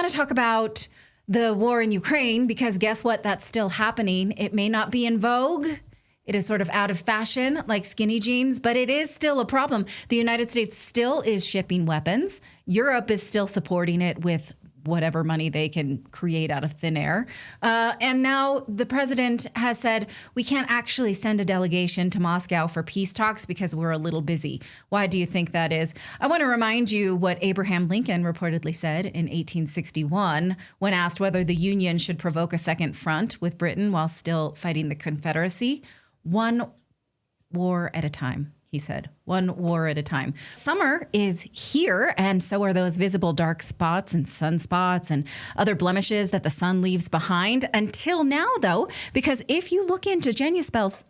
want to talk about the war in Ukraine because guess what? That's still happening. It may not be in vogue. It is sort of out of fashion, like skinny jeans, but it is still a problem. The United States still is shipping weapons. Europe is still supporting it with whatever money they can create out of thin air. And now the president has said, we can't actually send a delegation to Moscow for peace talks because we're a little busy. Why do you think that is? I want to remind you what Abraham Lincoln reportedly said in 1861 when asked whether the Union should provoke a second front with Britain while still fighting the Confederacy. One war at a time, he said. One war at a time. Summer is here, and so are those visible dark spots and sunspots and other blemishes that the sun leaves behind. Until now, though, because if you look into Genucel's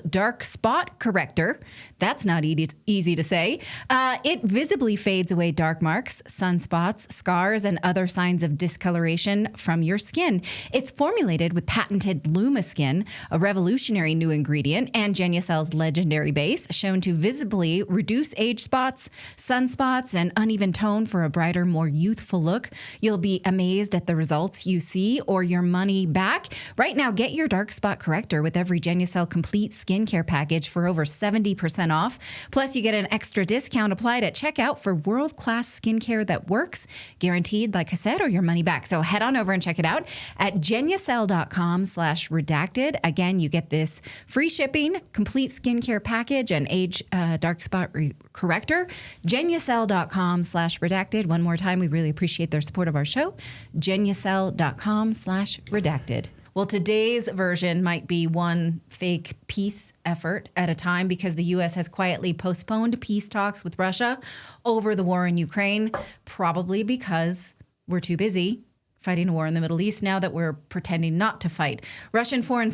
dark spot corrector, that's not easy to say, it visibly fades away dark marks, sunspots, scars, and other signs of discoloration from your skin. It's formulated with patented LumaSkin, a revolutionary new ingredient, and Genucel's legendary base, shown to visibly reduce age spots, sunspots, and uneven tone for a brighter, more youthful look. You'll be amazed at the results you see or your money back. Right now, get your dark spot corrector with every Genucel complete skincare package for over 70% off. Plus, you get an extra discount applied at checkout for world-class skincare that works, guaranteed, like I said, or your money back. So head on over and check it out at Genucel.com/redacted. Again, you get this free shipping, complete skincare package, and age dark spot corrector. Genucel.com/redacted. One more time, we really appreciate their support of our show. Genucel.com/redacted. Well, today's version might be one fake peace effort at a time because the U.S. has quietly postponed peace talks with Russia over the war in Ukraine, probably because we're too busy fighting a war in the Middle East now that we're pretending not to fight. Russian Foreign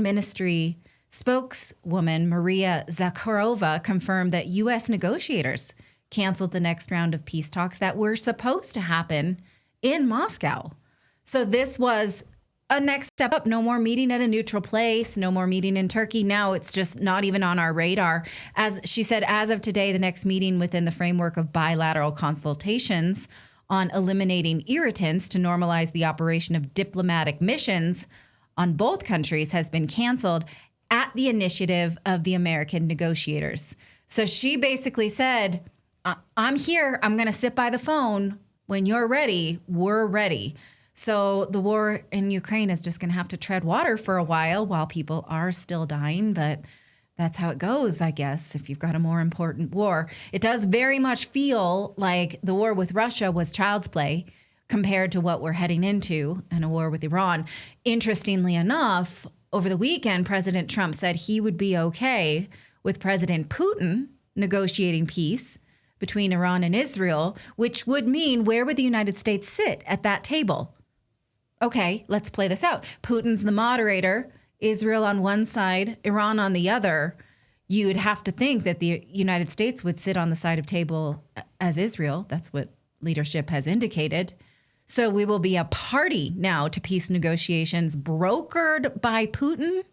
Ministry spokeswoman Maria Zakharova confirmed that U.S. negotiators canceled the next round of peace talks that were supposed to happen in Moscow. So this was a next step up. No more meeting at a neutral place, no more meeting in Turkey. Now it's just not even on our radar. As she said, as of today, the next meeting within the framework of bilateral consultations on eliminating irritants to normalize the operation of diplomatic missions on both countries has been canceled at the initiative of the American negotiators. So she basically said, I'm here. I'm going to sit by the phone. When you're ready, we're ready. So the war in Ukraine is just going to have to tread water for a while people are still dying. But that's how it goes, I guess, if you've got a more important war. It does very much feel like the war with Russia was child's play compared to what we're heading into in a war with Iran. Interestingly enough, over the weekend, President Trump said he would be okay with President Putin negotiating peace between Iran and Israel, which would mean where would the United States sit at that table? Okay, let's play this out. Putin's the moderator, Israel on one side, Iran on the other. You would have to think that the United States would sit on the side of table as Israel. That's what leadership has indicated. So we will be a party now to peace negotiations brokered by Putin.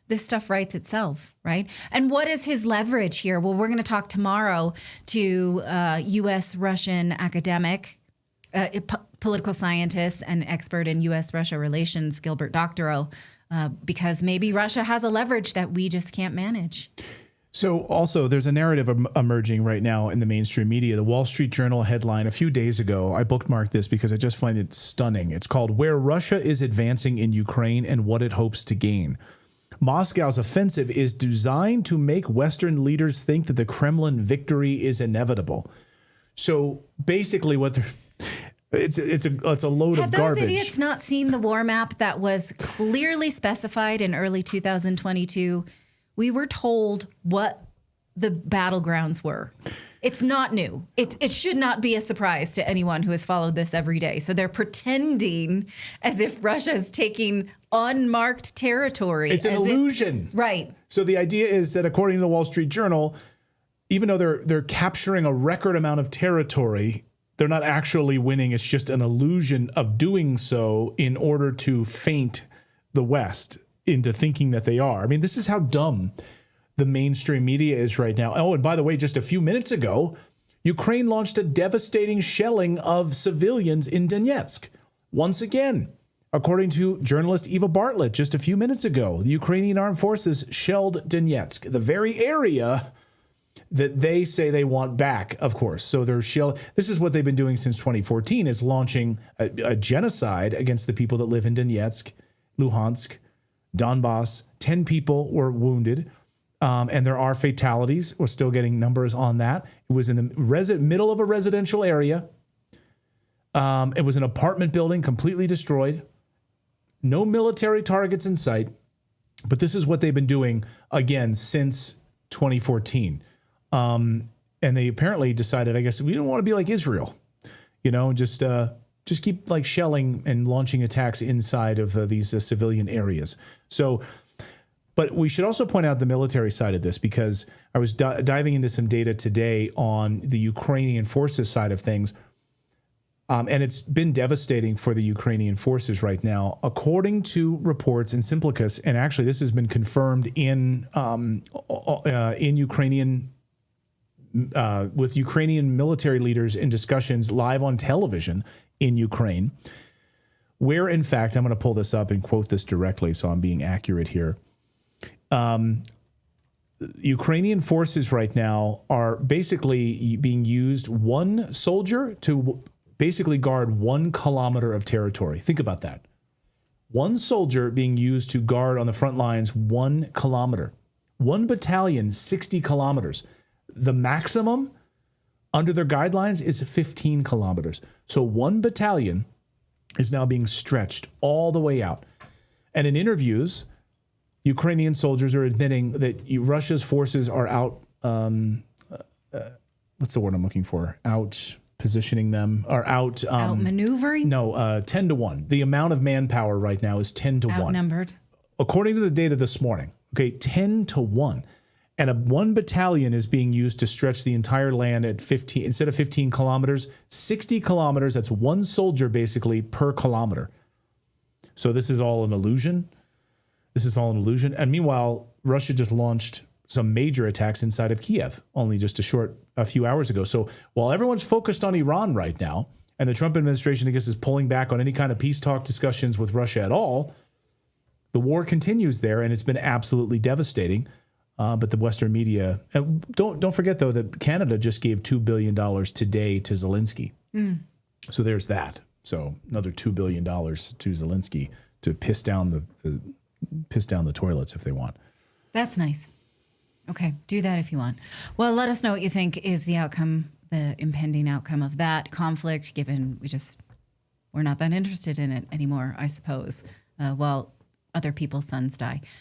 This stuff writes itself, right? And what is his leverage here? Well, we're going to talk tomorrow to U.S.-Russian academic, political scientist, and expert in U.S.-Russia relations, Gilbert Doctorow, because maybe Russia has a leverage that we just can't manage. So also there's a narrative emerging right now in the mainstream media. The Wall Street Journal headline a few days ago, I bookmarked this because I just find it stunning. It's called "Where Russia is Advancing in Ukraine and What It Hopes to Gain." Moscow's offensive is designed to make Western leaders think that the Kremlin victory is inevitable. So basically what they're... It's a load of garbage. Have those idiots not seen the war map that was clearly specified in early 2022? We were told what the battlegrounds were. It's not new. It should not be a surprise to anyone who has followed this every day. So they're pretending as if Russia is taking unmarked territory. It's an illusion. Right. So the idea is that according to the Wall Street Journal, even though they're capturing a record amount of territory, they're not actually winning. It's just an illusion of doing so in order to feint the West into thinking that they are. I mean, this is how dumb the mainstream media is right now. Oh, and by the way, just a few minutes ago, Ukraine launched a devastating shelling of civilians in Donetsk. Once again, according to journalist Eva Bartlett just a few minutes ago, the Ukrainian armed forces shelled Donetsk, the very area that they say they want back, of course. So they're this is what they've been doing since 2014, is launching a genocide against the people that live in Donetsk, Luhansk, Donbass. 10 people were wounded, and there are fatalities. We're still getting numbers on that. It was in the middle of a residential area. It was an apartment building completely destroyed. No military targets in sight. But this is what they've been doing, again, since 2014. And they apparently decided, I guess, we don't want to be like Israel, just keep like shelling and launching attacks inside of these civilian areas. So, but we should also point out the military side of this, because I was diving into some data today on the Ukrainian forces side of things. And it's been devastating for the Ukrainian forces right now, according to reports in Simplicus. And actually, this has been confirmed in Ukrainian with Ukrainian military leaders in discussions live on television in Ukraine, where, in fact, I'm going to pull this up and quote this directly so I'm being accurate here. Ukrainian forces right now are basically being used, one soldier to basically guard 1 kilometer of territory. Think about that. One soldier being used to guard on the front lines 1 kilometer. One battalion, 60 kilometers. The maximum under their guidelines is 15 kilometers. So one battalion is now being stretched all the way out. And in interviews, Ukrainian soldiers are admitting that Russia's forces are out, what's the word I'm looking for? Out positioning them, or out... outmaneuvering? No, 10 to 1. The amount of manpower right now is 10 to 1. Outnumbered. According to the data this morning, 10 to 1. And one battalion is being used to stretch the entire land at 15, instead of 15 kilometers, 60 kilometers. That's one soldier basically per kilometer. So this is all an illusion. And meanwhile, Russia just launched some major attacks inside of Kiev only just a few hours ago. So while everyone's focused on Iran right now, and the Trump administration, I guess, is pulling back on any kind of peace talk discussions with Russia at all, the war continues there, and it's been absolutely devastating. But the Western media, and don't forget, though, that Canada just gave $2 billion today to Zelensky. So there's that. So another $2 billion to Zelensky to piss down the toilets if they want. That's nice. Okay, do that if you want. Well, let us know what you think is the impending outcome of that conflict, given we're not that interested in it anymore, I suppose, while other people's sons die.